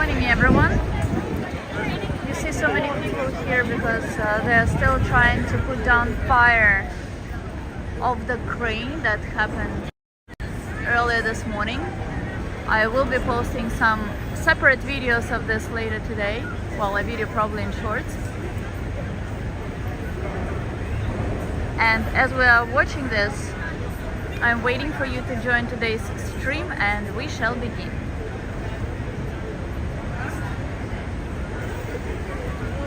morning, everyone. You see so many people here because they're still trying to put down fire of the crane that happened earlier this morning. I will be posting some separate videos of this later today. Well, a video probably in shorts. And as we are watching this, I'm waiting for you to join today's stream and we shall begin.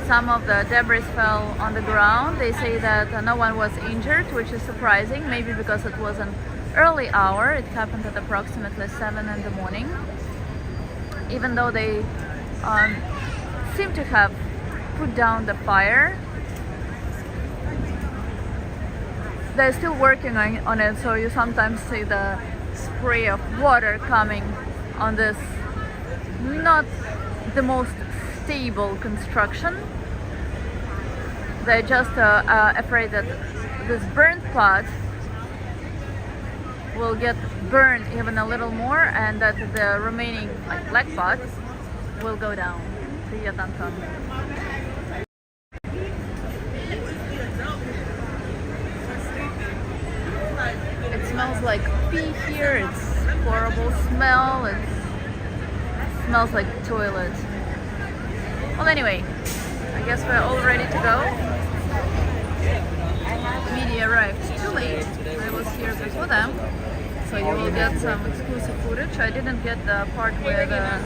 Some of the debris fell on the ground. They say that no one was injured, which is surprising, maybe because it was an early hour. It happened at approximately 7 in the morning. Even though they seem to have put down the fire, they're still working on it, so you sometimes see the spray of water coming on this not the most stable construction. They're just afraid that this burnt pot will get burned even a little more and that the remaining black pot will go down. It smells like pee here. It's horrible smell. It smells like toilet. Well, anyway, I guess we're all ready to go. Media arrived too late. I was here before them, so you will get some exclusive footage. I didn't get the part where the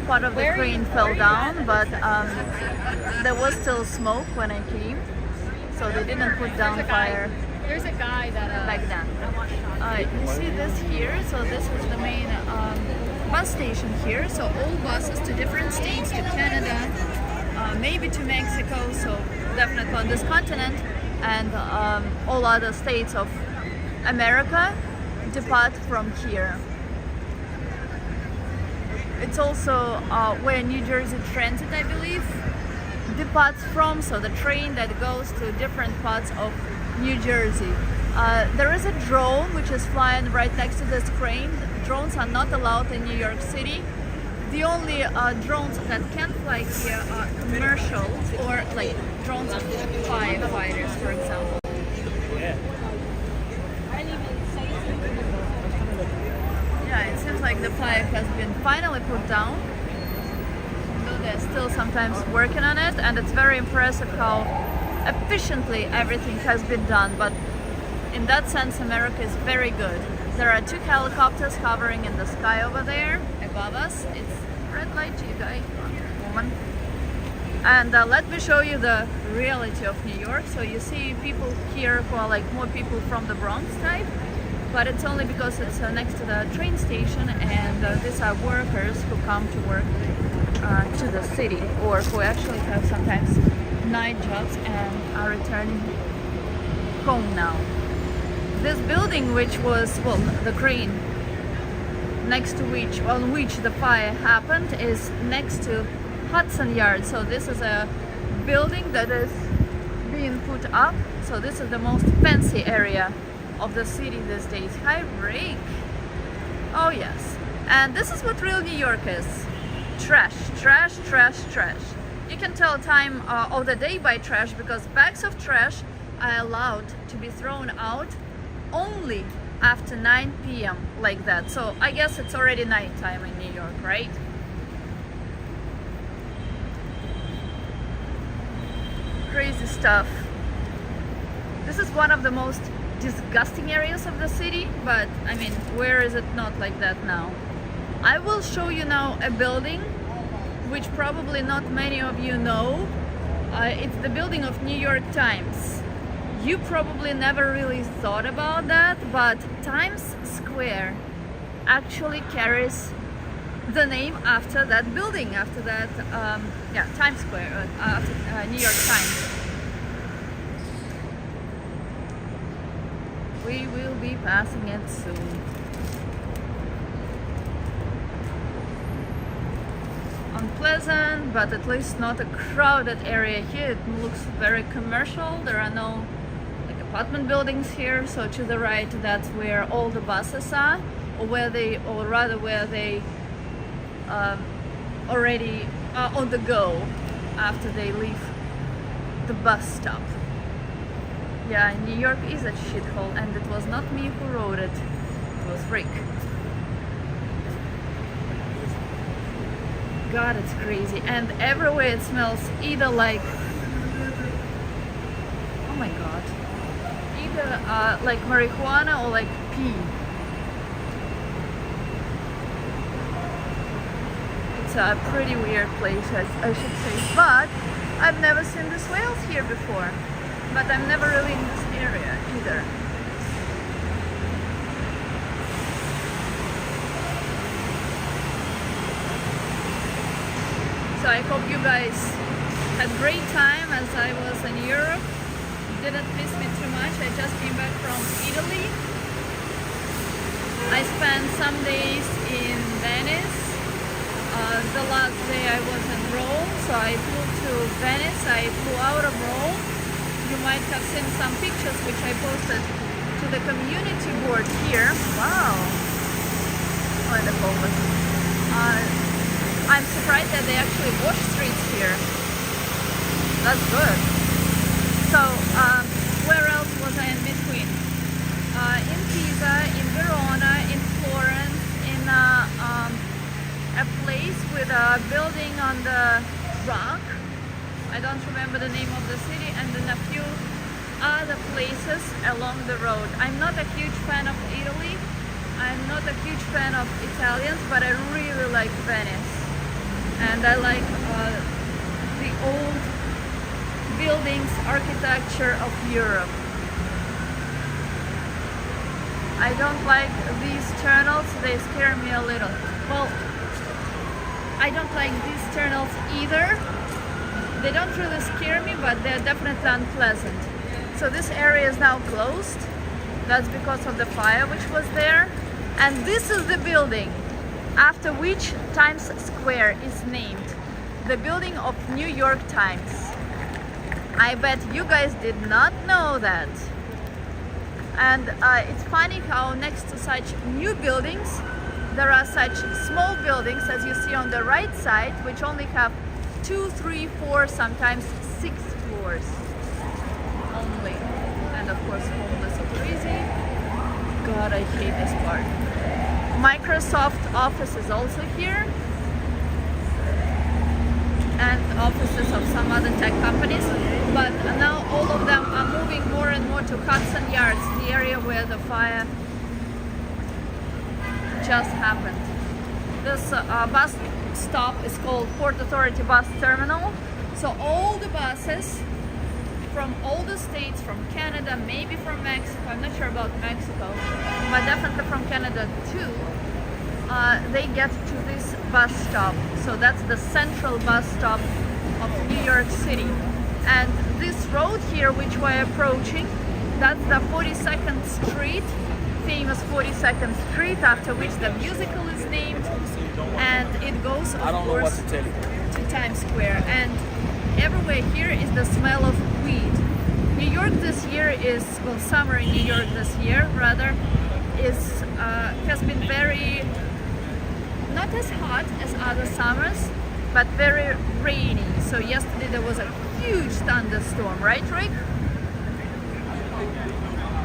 part of the crane fell down, but there was still smoke when I came, so they didn't put down fire. There's a guy that Back then. You see this here, so this is the main bus station here, so all buses to different states, to Canada, maybe to Mexico, so definitely on this continent, and all other states of America depart from here. It's also where New Jersey Transit, I believe, departs from, so the train that goes to different parts of New Jersey. There is a drone which is flying right next to this crane. Drones are not allowed in New York City. The only drones that can fly here are commercial or like drones of firefighters, for example. Yeah, it seems like the fire has been finally put down. Though they're still sometimes working on it, and it's very impressive how efficiently everything has been done. But in that sense, America is very good. There are 2 helicopters hovering in the sky over there above us. It's red light to you guys, woman. And let me show you the reality of New York. So you see people here who are like more people from the Bronx type, but it's only because it's next to the train station, and these are workers who come to work to the city, or who actually have sometimes night jobs and are returning home now. This building, which was, well, the crane next to which, on which the fire happened, is next to Hudson Yard. So this is a building that is being put up. So this is the most fancy area of the city these days. Hi, Rick. Oh yes. And this is what real New York is. Trash, trash, trash, trash. You can tell time of the day by trash because bags of trash are allowed to be thrown out only after 9 p.m. like that. So I guess it's already nighttime in New York, right? Crazy stuff. This is one of the most disgusting areas of the city, but I mean, where is it not like that now? I will show you now a building which probably not many of you know. It's the building of New York Times. You probably never really thought about that, but Times Square actually carries the name after that building, after that, Times Square, after New York Times. We will be passing it soon. Unpleasant, but at least not a crowded area here. It looks very commercial. There are no apartment buildings here, so to the right that's where all the buses are, or where they already on the go after they leave the bus stop. Yeah, New York is a shithole, and it was not me who wrote it. It was Rick. God, it's crazy, and everywhere it smells either like, oh my god, either like marijuana or like pee. It's a pretty weird place, I should say, but I've never seen these whales here before. But I'm never really in this area either. So I hope you guys had great time as I was in Europe. Didn't miss me too much. I just came back from Italy. I spent some days in Venice. The last day I was in Rome, so I flew to Venice. I flew out of Rome. You might have seen some pictures which I posted to the community board here. Wow, wonderful. I'm surprised that they actually wash streets here. That's good. So, where else was I in between? In Pisa, in Verona, in Florence, in a place with a building on the rock. I don't remember the name of the city, and then a few other places along the road. I'm not a huge fan of Italy. I'm not a huge fan of Italians, but I really like Venice. And I like the old buildings, architecture of Europe. I don't like these tunnels, they scare me a little. Well, I don't like these tunnels either. They don't really scare me, but they're definitely unpleasant. So this area is now closed. That's because of the fire which was there. And this is the building after which Times Square is named. The building of New York Times. I bet you guys did not know that. And it's funny how next to such new buildings, there are such small buildings, as you see on the right side, which only have 2, 3, 4, sometimes 6 floors only. And of course, homeless are crazy. God, I hate this part. Microsoft office is also here, and offices of some other tech companies. But now all of them are moving more and more to Hudson Yards, the area where the fire just happened. This bus stop is called Port Authority Bus Terminal. So all the buses from all the states, from Canada, maybe from Mexico, I'm not sure about Mexico, but definitely from Canada too, they get to this bus stop. So that's the central bus stop of New York City. And this road here, which we're approaching, that's the 42nd Street, famous 42nd Street, after which the musical is named. And it goes, of course, to Times Square. And everywhere here is the smell of weed. New York this year is, well, summer in New York this year, rather, is has been very, not as hot as other summers, but very rainy. So yesterday there was a huge thunderstorm, right, Rick?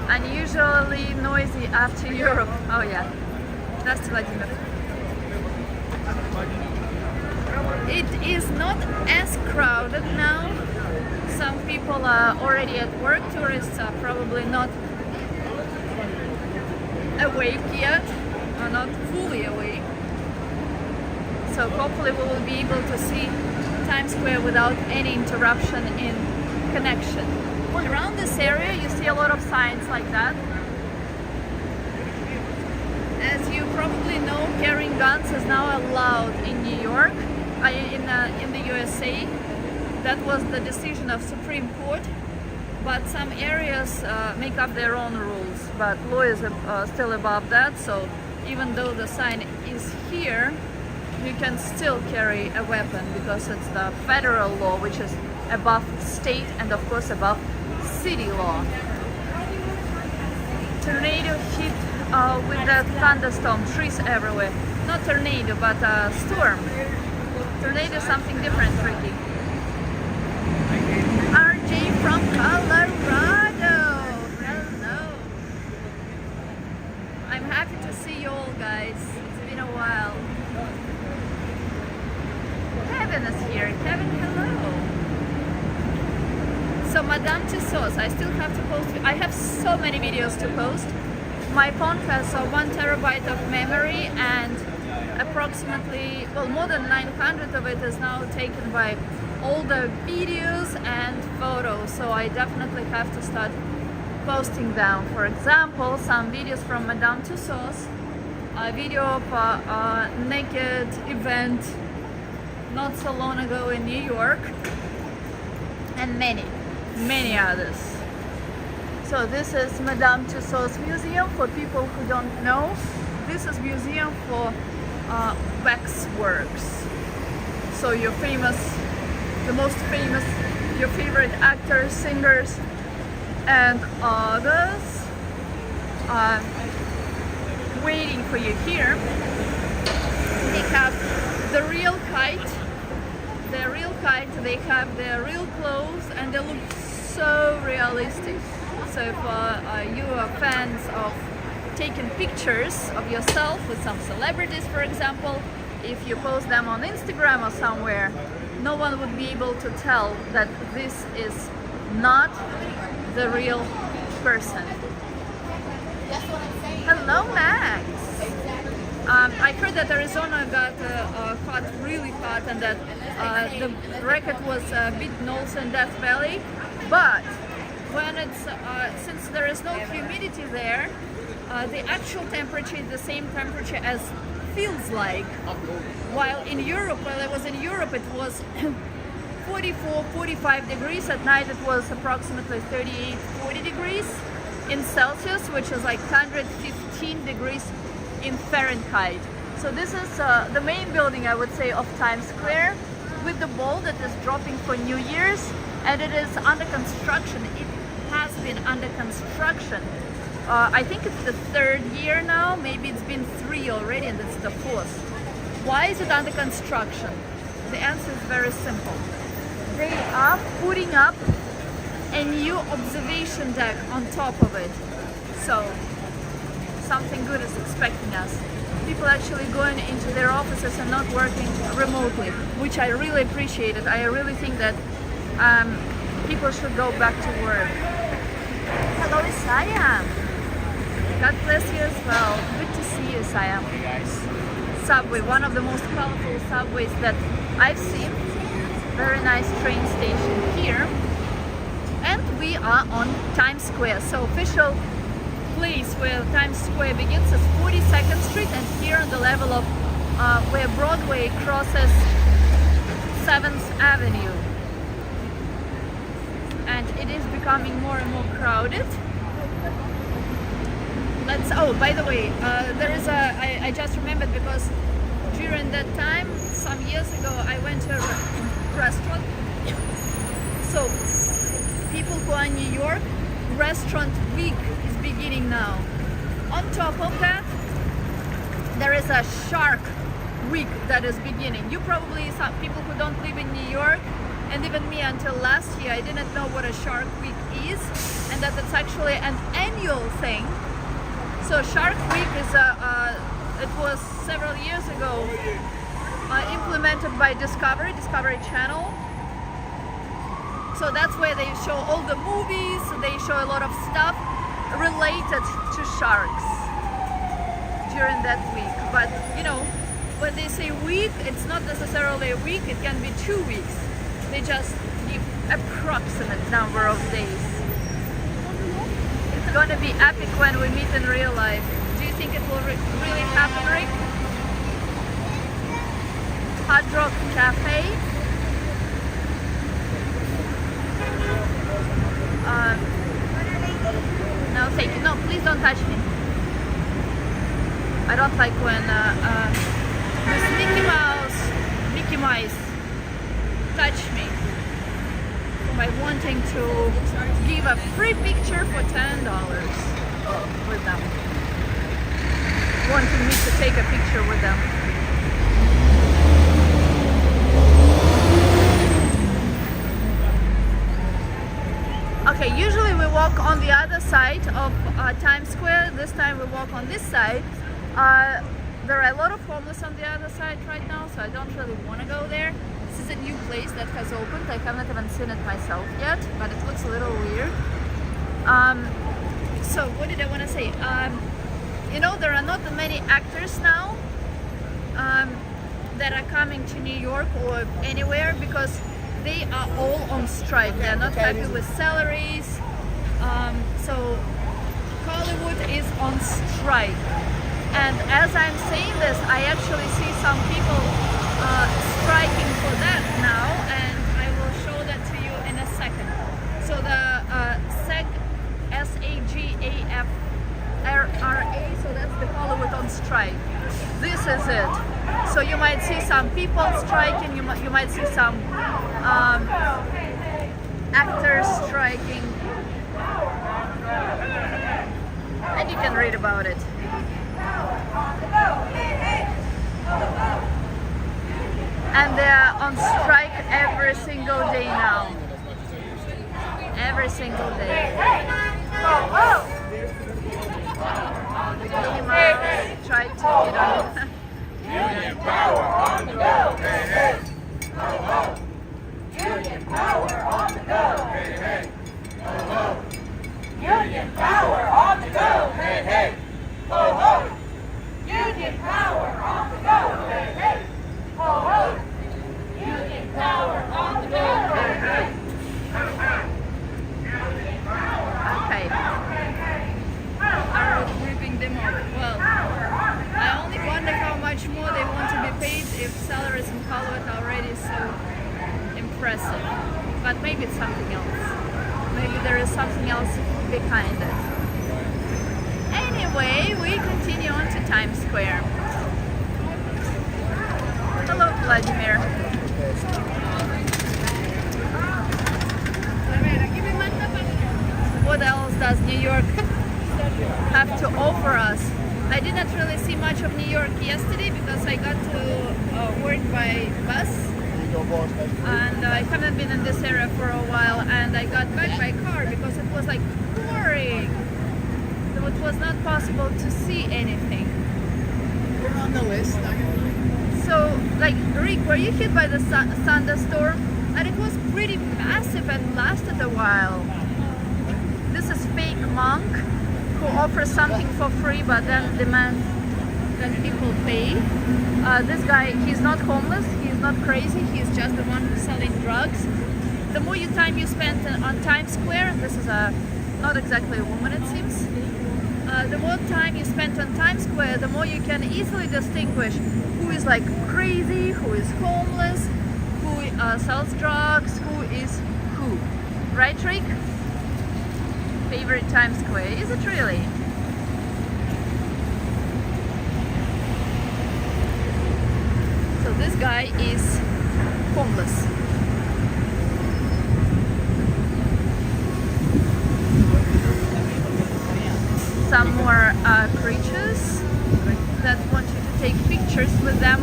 Unusually noisy after Europe. Oh yeah, that's Vladimir. It is not as crowded now. Some people are already at work. Tourists are probably not awake yet, or not fully awake. So hopefully we will be able to see Times Square without any interruption in connection. Around this area you see a lot of signs like that. As you probably know, carrying guns is now allowed in New York, in the USA. That was the decision of Supreme Court, but some areas make up their own rules, but law is still above that. So even though the sign is here, you can still carry a weapon because it's the federal law, which is above state and of course above city law. Tornado hit with that thunderstorm, trees everywhere. Not tornado, but a storm. Today there's something different, Ricky. RJ from Colorado. Hello. I'm happy to see you all, guys. It's been a while. Kevin is here. Kevin, hello. So Madame Tussauds, I still have to post. I have so many videos to post. My phone has 1 terabyte of memory, and approximately, well, more than 900 of it is now taken by all the videos and photos. So I definitely have to start posting them. For example, some videos from Madame Tussauds, a video of a naked event not so long ago in New York, and many others. So this is Madame Tussauds Museum. For people who don't know, this is museum for wax works. So your most famous, your favorite actors, singers, and others are waiting for you here. They have the real kite. They have their real clothes, and they look so realistic. So if you are fans of taking pictures of yourself with some celebrities, for example, if you post them on Instagram or somewhere, no one would be able to tell that this is not the real person. Hello, Max. I heard that Arizona got hot, really hot, and that the record was beaten also in Death Valley. But when it's since there is no humidity there, the actual temperature is the same temperature as feels like. While in Europe, while I was in Europe, it was 44, 45 degrees. At night it was approximately 38, 40 degrees in Celsius, which is like 115 degrees in Fahrenheit. So this is the main building, I would say, of Times Square, with the ball that is dropping for New Year's, and it is under construction. It has been under construction. I think it's the 3rd year now, maybe it's been 3 already, and it's the 4th. Why is it under construction? The answer is very simple. They are putting up a new observation deck on top of it. So something good is expecting us. People actually going into their offices and not working remotely, which I really appreciate it. I really think that people should go back to work. Hello, Isaiah. God bless you as well. Good to see you, Isaiah. Hey guys. Subway, one of the most colorful subways that I've seen. Very nice train station here. And we are on Times Square. So official place where Times Square begins is 42nd Street, and here on the level of where Broadway crosses 7th Avenue. And it is becoming more and more crowded. Oh, by the way, there is I just remembered, because during that time, some years ago, I went to a restaurant. So, people who are in New York, Restaurant Week is beginning now. On top of that, there is a Shark Week that is beginning. You probably, some people who don't live in New York, and even me until last year, I didn't know what a Shark Week is, and that it's actually an annual thing. So Shark Week is it was several years ago implemented by Discovery Channel. So that's where they show all the movies, they show a lot of stuff related to sharks during that week. But you know, when they say week, it's not necessarily a week, it can be 2 weeks. They just give approximate number of days. It's gonna be epic when we meet in real life. Do you think it will really happen, Rick? Hard Rock Cafe. No, thank you. No, please don't touch me. I don't like when this Mickey Mouse touch me by wanting to give a free picture for $10 with them. Wanting me to take a picture with them. Okay, usually we walk on the other side of Times Square. This time we walk on this side. There are a lot of homeless on the other side right now, so I don't really want to go there. This is a new place that has opened. I haven't even seen it myself yet, but it looks a little weird. So what did I want to say? You know, there are not many actors now that are coming to New York or anywhere because they are all on strike. They're not happy with salaries. So Hollywood is on strike. And as I'm saying this, I actually see some people striking for that now, and I will show that to you in a second. So the SAG, SAGAFRA, so that's the Hollywood on strike. This is it. So you might see some people striking, you might see some actors striking, and you can read about it. And they're on strike every single day now. Every single day. Minnie Mouse tried to, you know. Union power on the go. Hey, hey. Ho, ho. Union power on the go. Hey, hey. Ho, ho. Union power on the go. Hey, hey. Ho, ho. Union power on the go. Hey, hey. Ho, ho. Union power on the go. Hey, hey. Ho, ho. Union power on the Okay. go. Hey, hey. Are ripping them off. Well, I only wonder how much more they want to be paid if salaries in Hollywood are already so impressive. But maybe it's something else. Maybe there is something else behind it. Anyway, we continue on to Times Square. Hello, Vladimir. What else does New York have to offer us? I didn't really see much of New York yesterday because I got to work by bus, and I haven't been in this area for a while, and I got back by car because it was like pouring. So it was not possible to see anything. We're on the list. So, like, Rick, were you hit by the thunderstorm? And it was pretty massive and lasted a while. This is Fake Monk, who offers something for free but then demands that people pay. This guy, he's not homeless, he's not crazy, he's just the one who's selling drugs. The more time you spend on Times Square, this is not exactly a woman it seems, the more time you spend on Times Square, the more you can easily distinguish who is like crazy, who is homeless, who sells drugs, who is who. Right, Rick? Favorite Times Square, is it really? So this guy is homeless. Some more creatures that want you to take pictures with them.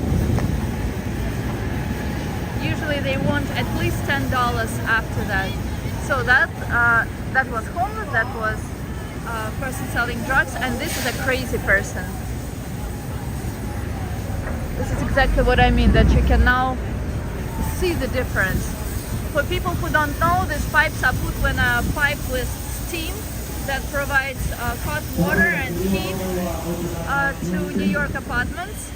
Usually they want at least $10 after that. So that was homeless, that was a person selling drugs, and this is a crazy person. This is exactly what I mean, that you can now see the difference. For people who don't know, these pipes are put when a pipe with steam that provides hot water and heat to New York apartments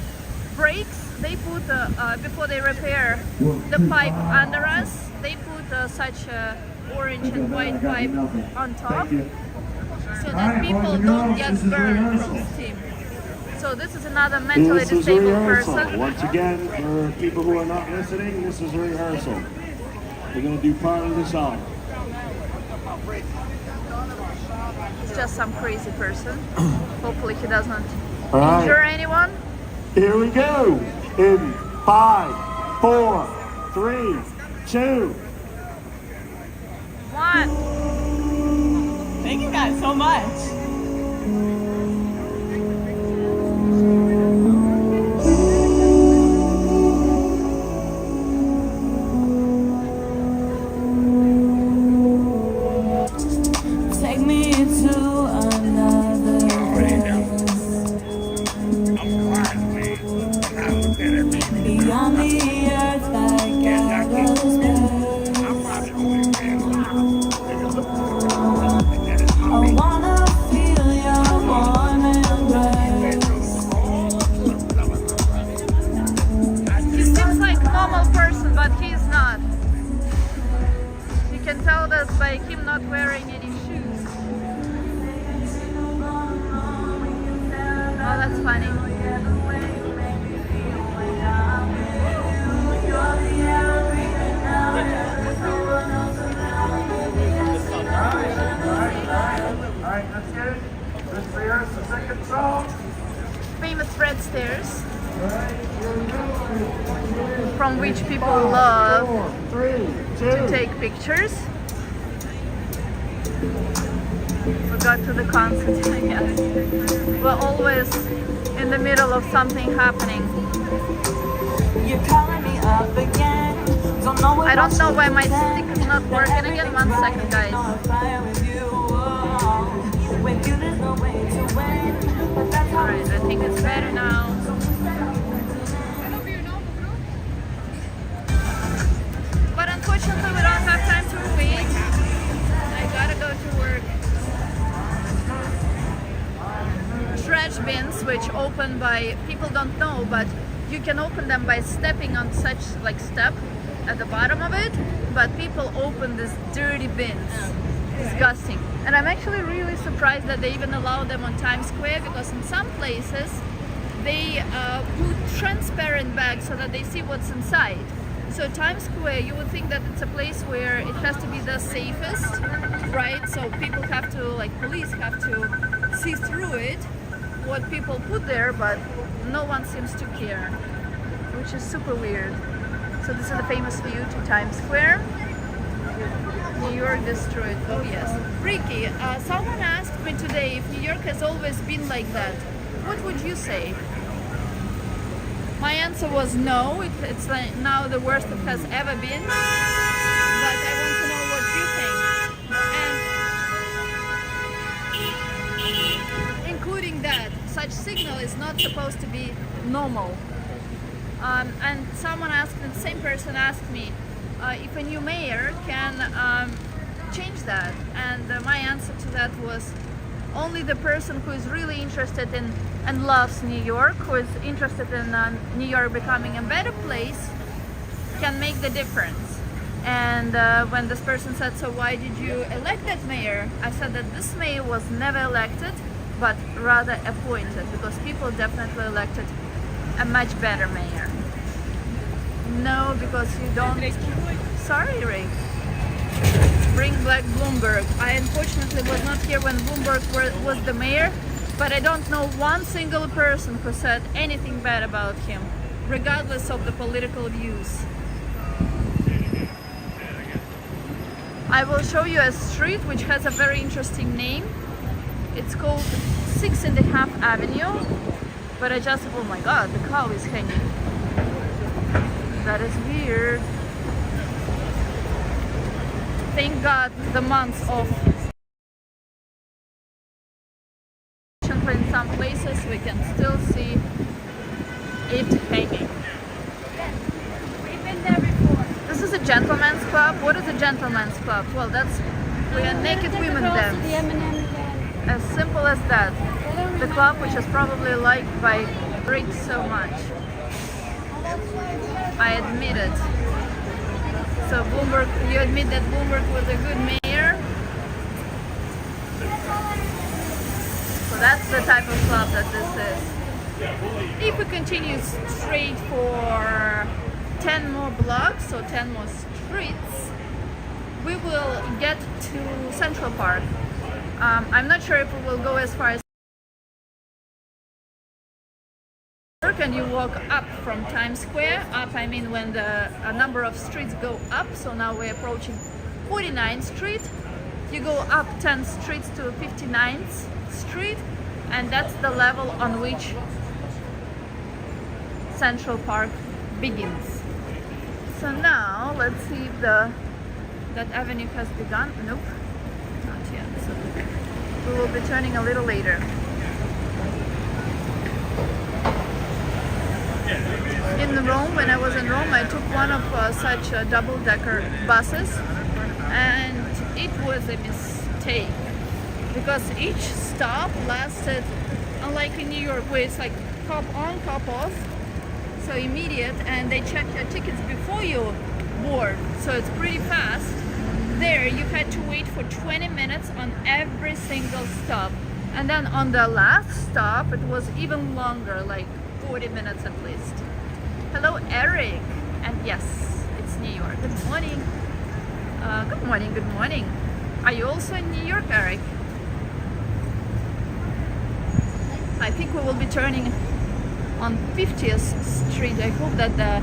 breaks. They put, before they repair the pipe under us, they put such a orange and white pipe on top so that people don't get burned from steam. So this is another mentally This is disabled rehearsal. person. Once again, for people who are not listening, this is rehearsal. We're going to do part of the song. It's just some crazy person. Hopefully he does not All right. injure anyone. Here we go. In 5, 4, 3, 2. 1. Thank you guys so much. That's funny. Alright, let's get it. Let's rehearse the second song. Famous red stairs, from which people love 4, 3, 2. to take pictures. We got to the concert. Yeah. We're always in the middle of something happening. You're calling me up again. Don't know I don't know why my stick is not working again. 1 second, guys. Alright, I think it's better now. But unfortunately, we don't have time to wait. I gotta go to work. Trash bins, which open by, people don't know, but you can open them by stepping on such like step at the bottom of it, but people open these dirty bins. Disgusting. And I'm actually really surprised that they even allow them on Times Square, because in some places they put transparent bags so that they see what's inside. So Times Square, you would think that it's a place where it has to be the safest, right? So people have to, like police have to see through it, what people put there, but no one seems to care, which is super weird. So this is the famous view to Times Square. New York destroyed. Oh yes. Ricky, someone asked me today if New York has always been like that. What would you say? My answer was no. It's like now the worst it has ever been. But I want to know what you think. And including that, such signal is not supposed to be normal. And someone asked me, the same person asked me, if a new mayor can change that, and my answer to that was only the person who is really interested in and loves New York, who is interested in New York becoming a better place, can make the difference. And when this person said, so why did you elect that mayor? I said that this mayor was never elected, but rather appointed, because people definitely elected a much better mayor. No, because you don't. Sorry, Rick. Bring back Bloomberg. I unfortunately was not here when Bloomberg was the mayor, but I don't know one single person who said anything bad about him, regardless of the political views. I will show you a street which has a very interesting name. It's called 6.5 Avenue, but I just, oh my god, the cow is hanging. That is weird. Thank God the months of in some places we can still see it hanging. We've been there before. This is a gentleman's club. What is a gentleman's club? Well, that's where naked women dance. As simple as that. The club which is probably liked by Brits so much. I admit it. So Bloomberg, you admit that Bloomberg was a good mayor? So that's the type of club that this is. If we continue straight for 10 more blocks, so 10 more streets, we will get to Central Park. I'm not sure if we will go as far as and you walk up from Times Square. Up, I mean when the number of streets go up. So now we're approaching 49th Street. You go up 10 streets to 59th Street, and that's the level on which Central Park begins. So now let's see if that avenue has begun. Nope, not yet. So we will be turning a little later. In Rome, when I was in Rome, I took one of such double-decker buses, and it was a mistake because each stop lasted, unlike in New York where it's like cop on, cop off, so immediate, and they check your tickets before you board, so it's pretty fast. There you had to wait for 20 minutes on every single stop, And then on the last stop, it was even longer, like 40 minutes at least. Hello, Eric. And yes, it's New York. Good morning. Good morning, good morning. Are you also in New York, Eric? I think we will be turning on 50th Street. I hope that the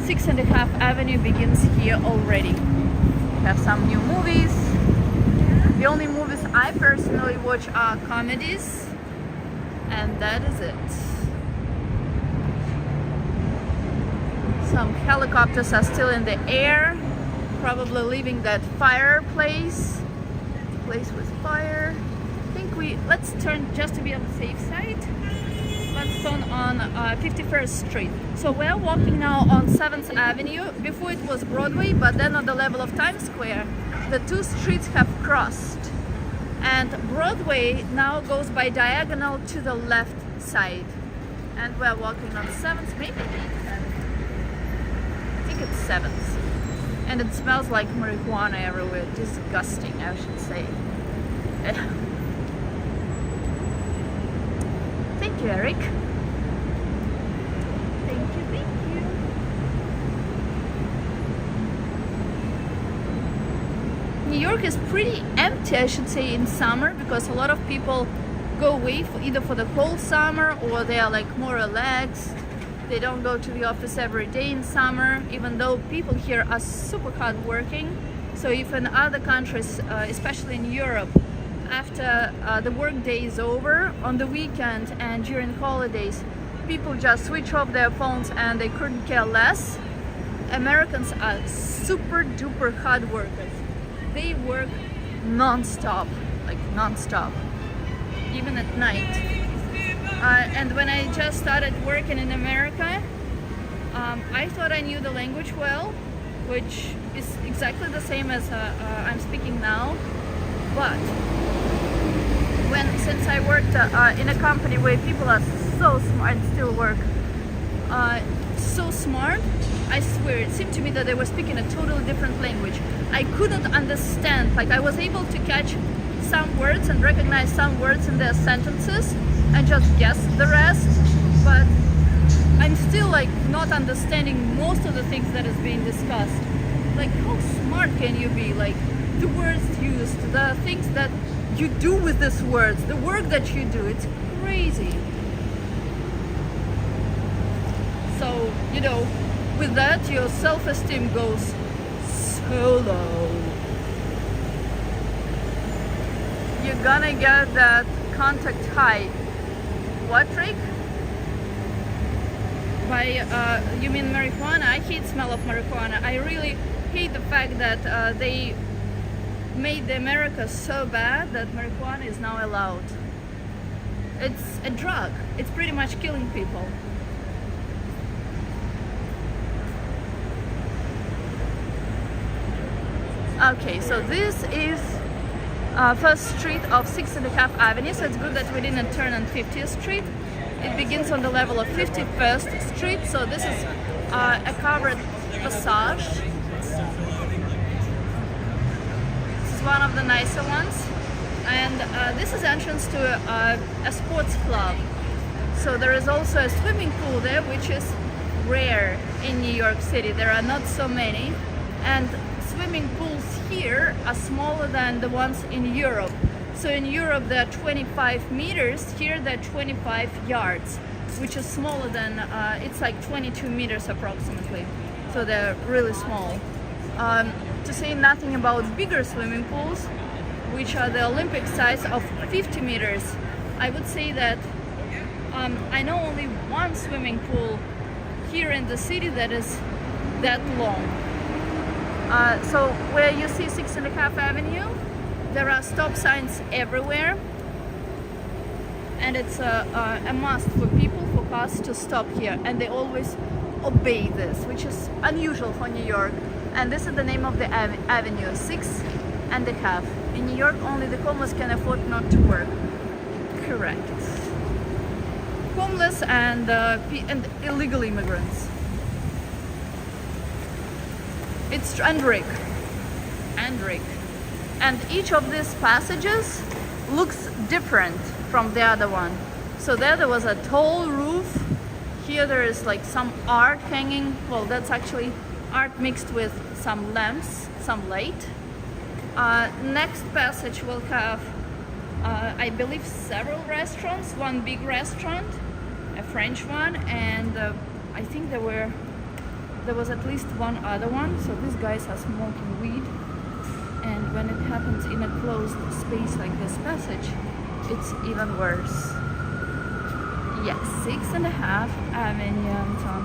6.5 Avenue begins here already. We have some new movies. The only movies I personally watch are comedies, and that is it. Some helicopters are still in the air, probably leaving that fireplace. Place with fire. I think let's turn, just to be on the safe side. Let's turn on 51st Street. So we're walking now on 7th Avenue. Before it was Broadway, but then on the level of Times Square, the two streets have crossed. And Broadway now goes by diagonal to the left side. And we're walking on 7th, maybe 8th. I think it's 7th. And it smells like marijuana everywhere. Disgusting, I should say. Thank you, Eric. Thank you, thank you. New York is pretty empty, I should say, in summer, because a lot of people go away either for the whole summer or they are like more relaxed. They don't go to the office every day in summer, even though people here are super hard working. So if in other countries, especially in Europe, after the work day is over, on the weekend and during holidays, people just switch off their phones and they couldn't care less. Americans are super duper hard workers. They work non-stop, like non-stop, even at night. And when I just started working in America, I thought I knew the language well, which is exactly the same as I'm speaking now. But since I worked in a company where people are so smart, still work so smart, I swear it seemed to me that they were speaking a totally different language. I couldn't understand. Like, I was able to catch some words and recognize some words in their sentences and just guess the rest, but I'm still like not understanding most of the things that is being discussed. Like, how smart can you be? Like, the words used, the things that you do with these words, the work that you do, it's crazy. So, you know, with that, your self-esteem goes so low. You're gonna get that contact high. What, Rick? You mean marijuana? I hate smell of marijuana. I really hate the fact that they made America so bad that marijuana is now allowed. It's a drug. It's pretty much killing people. Okay, so this is First Street of 6.5 Avenue, so it's good that we didn't turn on 50th Street. It begins on the level of 51st Street, so this is a covered passage. This is one of the nicer ones, and this is entrance to a sports club. So there is also a swimming pool there, which is rare in New York City. There are not so many, and swimming pools here are smaller than the ones in Europe. So in Europe they're 25 meters, here they're 25 yards, which is smaller than, it's like 22 meters approximately. So they're really small. To say nothing about bigger swimming pools, which are the Olympic size of 50 meters. I would say that I know only one swimming pool here in the city that is that long. So where you see 6.5 Avenue, there are stop signs everywhere, and it's a must for people, for cars to stop here, and they always obey this, which is unusual for New York. And this is the name of the avenue, 6.5. In New York, only the homeless can afford not to work. Correct. Homeless and illegal immigrants. It's Rick. And each of these passages looks different from the other one. So there was a tall roof. Here there is like some art hanging. Well, that's actually art mixed with some lamps, some light. Next passage will have, I believe, several restaurants. One big restaurant, a French one, and I think there was at least one other one. So these guys are smoking weed, and when it happens in a closed space like this passage, it's even worse. Yes, 6.5 Avenue, Tom.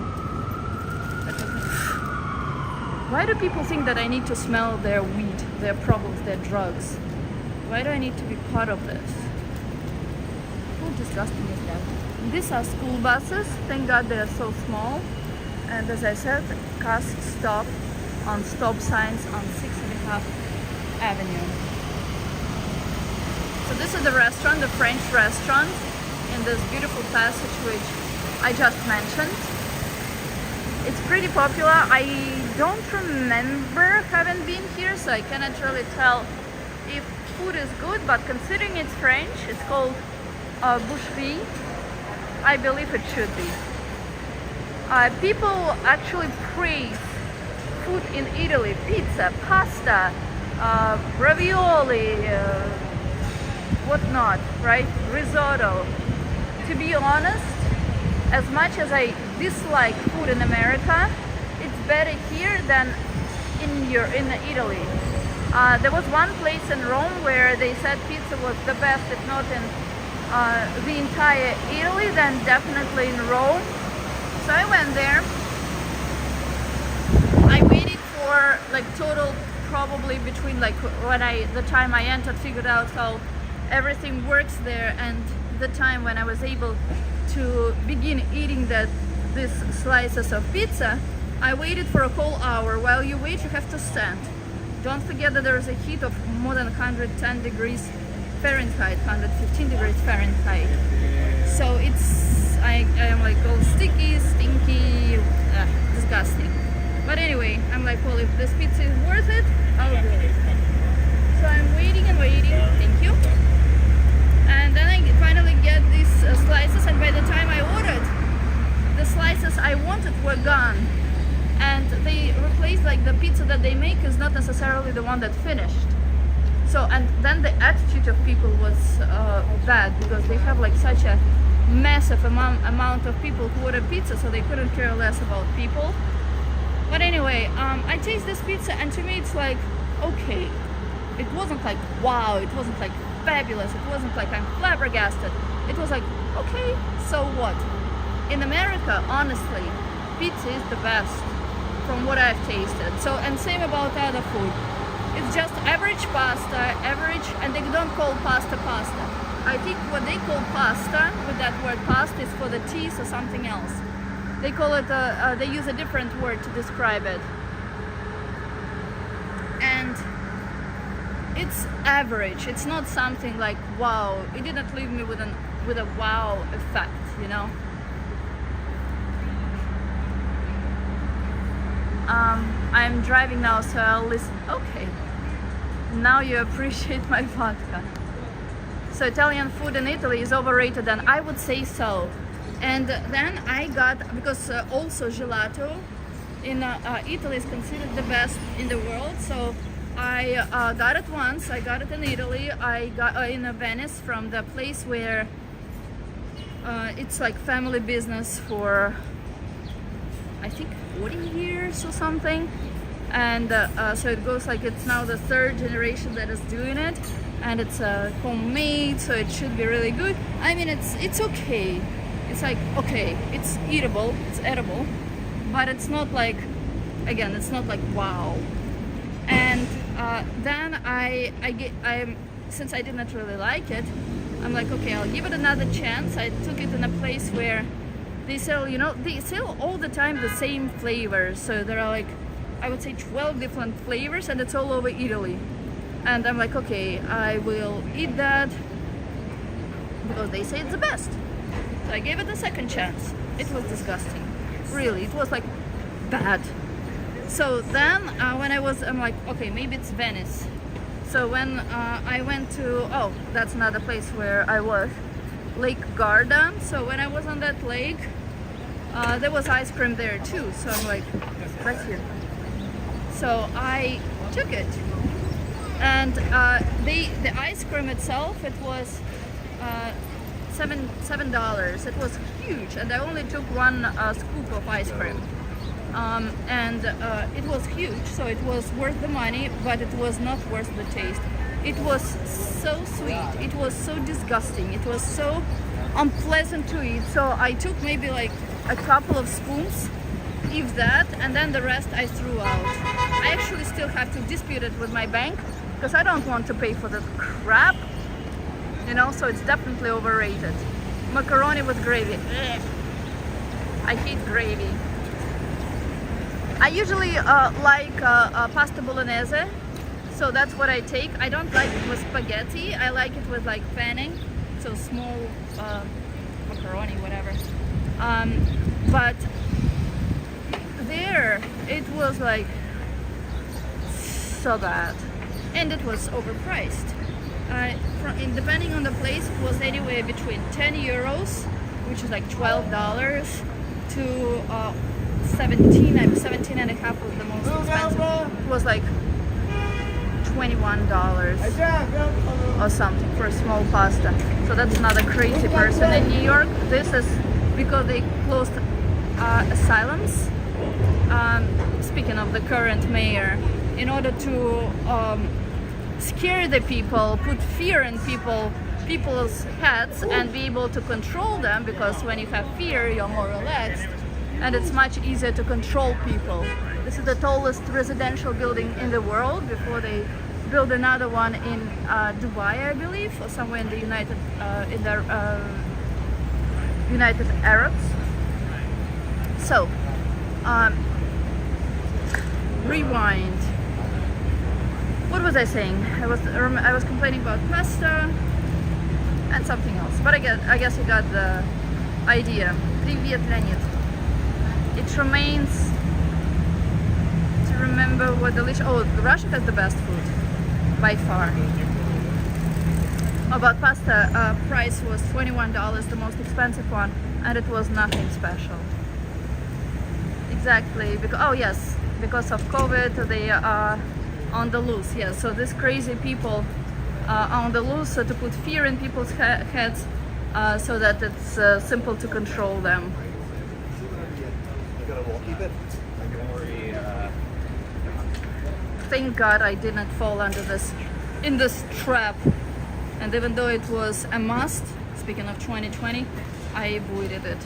Why do people think that I need to smell their weed, their problems, their drugs? Why do I need to be part of this? How disgusting is that? These are school buses. Thank God they are so small. And as I said, cars stop on stop signs on 6.5 Avenue. So this is the restaurant, the French restaurant, in this beautiful passage which I just mentioned. It's pretty popular. I don't remember having been here, so I cannot really tell if food is good, but considering it's French, it's called boucherie. I believe it should be. People actually praise food in Italy: pizza, pasta, ravioli, whatnot, right? Risotto. To be honest, as much as I dislike food in America, it's better here than in Italy. There was one place in Rome where they said pizza was the best, if not in the entire Italy, then definitely in Rome. So I went there. I waited for like total, probably between like the time I entered, figured out how everything works there, and the time when I was able to begin eating these slices of pizza. I waited for a whole hour. While you wait, you have to stand. Don't forget that there is a heat of more than 110 degrees Fahrenheit, 115 degrees Fahrenheit. So I am like all sticky, stinky, disgusting. But anyway, I'm like, well, if this pizza is worth it, I'll do it. So I'm waiting and waiting. Thank you. And then I finally get these slices, and by the time I ordered, the slices I wanted were gone. And they replaced, like, the pizza that they make is not necessarily the one that finished. So, and then the attitude of people was bad, because they have like such a massive amount of people who order pizza, so they couldn't care less about people. But anyway, I taste this pizza, and to me it's like, okay. It wasn't like wow, it wasn't like fabulous, it wasn't like I'm flabbergasted. It was like, okay, so what? In America, honestly, pizza is the best from what I've tasted. So, and same about other food. It's just average pasta, and they don't call pasta pasta. I think what they call pasta, with that word pasta, is for the cheese or something else. They call it, they use a different word to describe it. And it's average. It's not something like wow. It didn't leave me with a wow effect, you know. I'm driving now, so I'll listen. Okay, now you appreciate my vodka. So Italian food in Italy is overrated, and I would say so. And then I got, because also gelato in Italy is considered the best in the world, so I got it once. I got it in Italy. I got in Venice, from the place where it's like family business for, I think, 40 years or something. And so it goes like, it's now the third generation that is doing it, and it's homemade, so it should be really good. I mean, it's okay. It's like, okay, it's eatable, it's edible, but it's not like, again, it's not like wow. And then since I didn't really like it, I'm like, okay, I'll give it another chance. I took it in a place where they sell, you know, they sell all the time the same flavors. So there are like, I would say 12 different flavors, and it's all over Italy. And I'm like, okay, I will eat that because they say it's the best. So I gave it a second chance. It was disgusting. Really, it was like bad. So then when I'm like, okay, maybe it's Venice. So when I went to, oh, that's another place where I was. Lake Garda. So when I was on that lake, there was ice cream there too. So I'm like, right here. So I took it, and the ice cream itself, it was $7. It was huge, and I only took one scoop of ice cream. And it was huge, so it was worth the money, but it was not worth the taste. It was so sweet, it was so disgusting, it was so unpleasant to eat. So I took maybe like a couple of spoons, if that, and then the rest I threw out. I actually still have to dispute it with my bank because I don't want to pay for that crap, you know, so it's definitely overrated. Macaroni with gravy. Ugh. I hate gravy. I usually like pasta bolognese, so that's what I take. I don't like it with spaghetti. I like it with like penne, so small macaroni, whatever. But there, it was like so bad, and it was overpriced. Depending on the place, it was anywhere between 10 euros, which is like $12, to 17 and a half was the most expensive. It was like $21 or something for a small pasta. So that's another crazy person in New York. This is because they closed asylums. Speaking of the current mayor, in order to scare the people, put fear in people's heads and be able to control them, because when you have fear, you're more relaxed. And it's much easier to control people. This is the tallest residential building in the world before they build another one in Dubai, I believe, or somewhere in the United Arabs. So, rewind. What was I saying? I was complaining about pasta and something else, but I guess you got the idea. Привет, Leonid. It remains to remember what delicious. Oh, Russia has the best food by far. About pasta, price was $21, the most expensive one, and it was nothing special. Exactly, because because of COVID, they are on the loose. Yeah, so these crazy people are on the loose, so to put fear in people's heads, so that it's simple to control them. Thank God I didn't fall under this trap, and even though it was a must, speaking of 2020, I avoided it.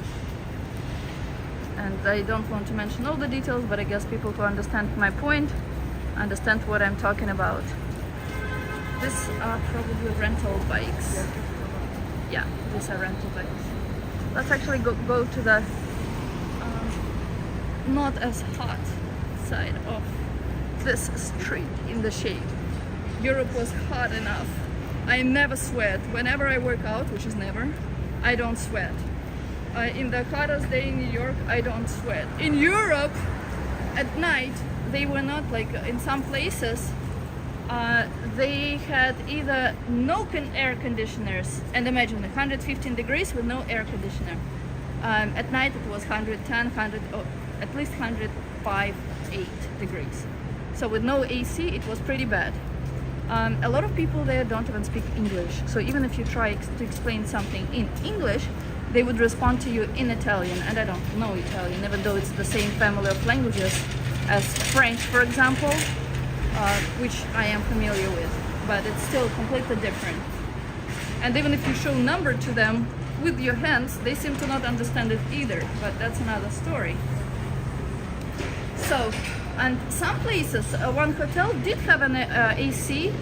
And I don't want to mention all the details, but I guess people who understand my point understand what I'm talking about. These are probably rental bikes. Yeah, these are rental bikes. Let's actually go to the not as hot side of this street in the shade. Europe was hot enough. I never sweat. Whenever I work out, which is never, I don't sweat. In the hottest day in New York, I don't sweat. In Europe, at night, they were not like in some places. They had either no air conditioners, and imagine 115 degrees with no air conditioner. At night it was 110, at least 105, 8 degrees. So with no AC, it was pretty bad. A lot of people there don't even speak English. So even if you try to explain something in English, they would respond to you in Italian, and I don't know Italian, even though it's the same family of languages as French, for example, which I am familiar with, but it's still completely different. And even if you show number to them with your hands, they seem to not understand it either, but that's another story. So, and some places, one hotel did have an AC.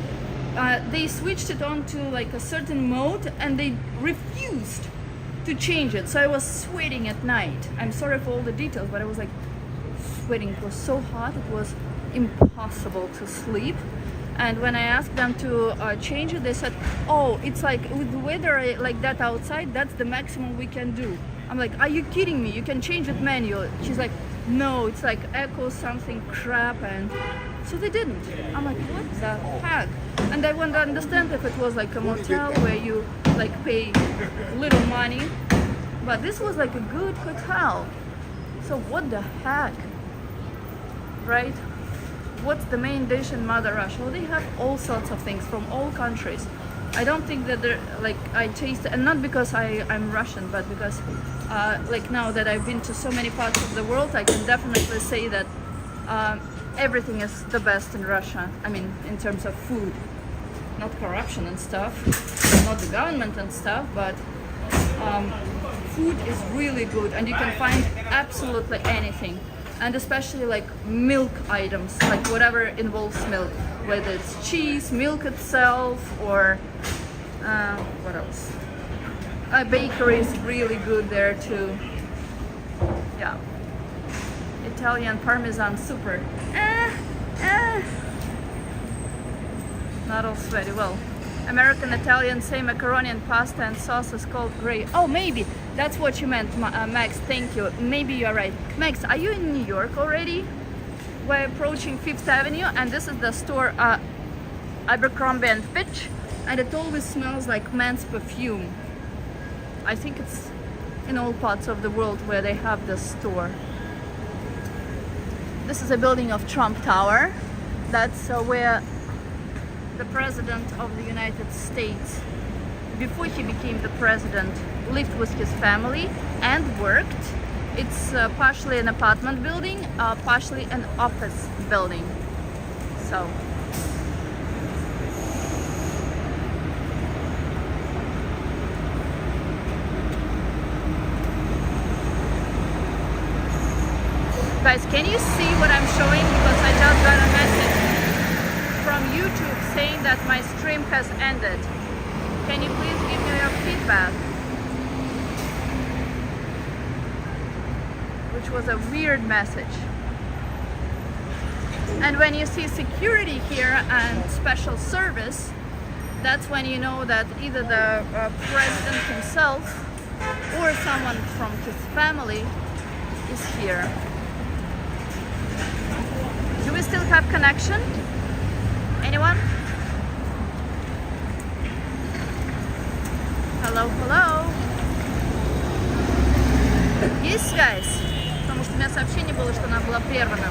They switched it on to like a certain mode, and they refused to change it. So I was sweating at night. I'm sorry for all the details, but I was like sweating. It was so hot, it was impossible to sleep. And when I asked them to change it, they said, oh, it's like with the weather like that outside, that's the maximum we can do. I'm like, are you kidding me? You can change it manually. She's like, no, it's like echo something crap. And so they didn't. I'm like, what the heck? And I wouldn't understand if it was like a motel where you like pay little money, but this was like a good hotel. So what the heck, right? What's the main dish in Mother Russia? Well, they have all sorts of things from all countries. I don't think that they're like I taste, and not because I'm Russian, but because like now that I've been to so many parts of the world, I can definitely say that everything is the best in Russia. I mean, in terms of food, not corruption and stuff, not the government and stuff, but food is really good, and you can find absolutely anything, and especially like milk items, like whatever involves milk, whether it's cheese, milk itself, or what else? A bakery is really good there too. Yeah, Italian Parmesan super. Not all sweaty. Well, American Italian, same macaroni and pasta and sauce is called gray. Oh, maybe that's what you meant, Max. Thank you. Maybe you're right. Max, are you in New York already? We're approaching Fifth Avenue, and this is the store Abercrombie and Fitch, and it always smells like men's perfume. I think it's in all parts of the world where they have this store. This is a building of Trump Tower. That's where the President of the United States, before he became the president, lived with his family and worked. It's partially an apartment building, partially an office building. So guys, can you see what I'm showing? Because I just got a message from YouTube saying that my stream has ended. Can you please give me your feedback? Which was a weird message. And when you see security here and special service, that's when you know that either the president himself or someone from his family is here. Do we still have connection? Anyone? Hello, hello. Есть связь? Потому что у меня сообщение было, что она была прервана.